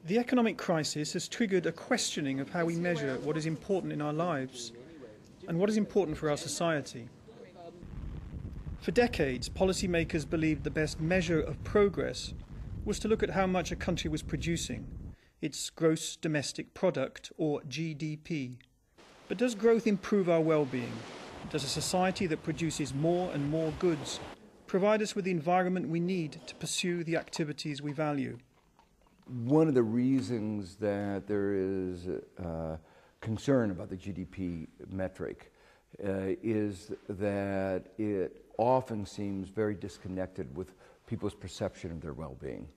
The economic crisis has triggered a questioning of how we measure what is important in our lives and what is important for our society. For decades, policymakers believed the best measure of progress was to look at how much a country was producing, its gross domestic product, or GDP. But does growth improve our well-being? Does a society that produces more and more goods provide us with the environment we need to pursue the activities we value? One of the reasons that there is concern about the GDP metric is that it often seems very disconnected with people's perception of their well-being.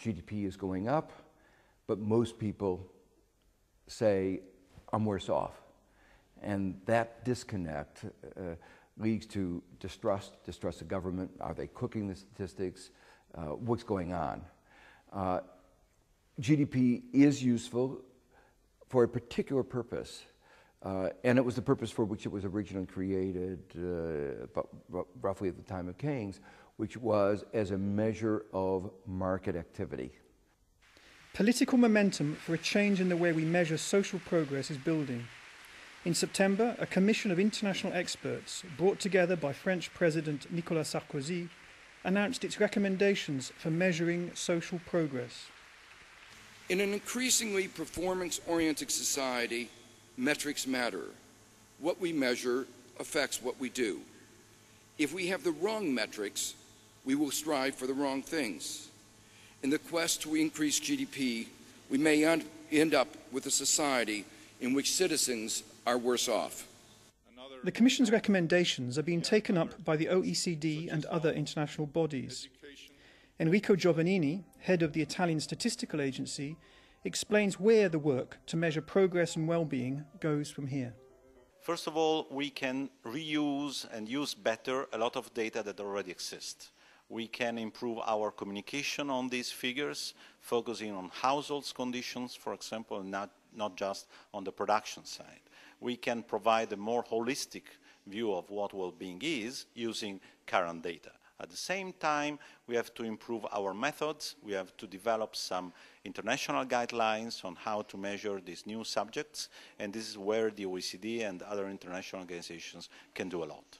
GDP is going up, but most people say, I'm worse off. And that disconnect leads to distrust of government. Are they cooking the statistics? What's going on? GDP is useful for a particular purpose, and it was the purpose for which it was originally created, roughly at the time of Keynes, which was as a measure of market activity. Political momentum for a change in the way we measure social progress is building. In September, a commission of international experts, brought together by French President Nicolas Sarkozy, announced its recommendations for measuring social progress. In an increasingly performance-oriented society, metrics matter. What we measure affects what we do. If we have the wrong metrics, we will strive for the wrong things. In the quest to increase GDP, we may end up with a society in which citizens are worse off. The Commission's recommendations are being taken up by the OECD and other international bodies. Enrico Giovannini, head of the Italian Statistical Agency, explains where the work to measure progress and well-being goes from here. First of all, we can reuse and use better a lot of data that already exists. We can improve our communication on these figures, focusing on households' conditions, for example, and not just on the production side. We can provide a more holistic view of what well-being is using current data. At the same time, we have to improve our methods. We have to develop some international guidelines on how to measure these new subjects, and this is where the OECD and other international organizations can do a lot.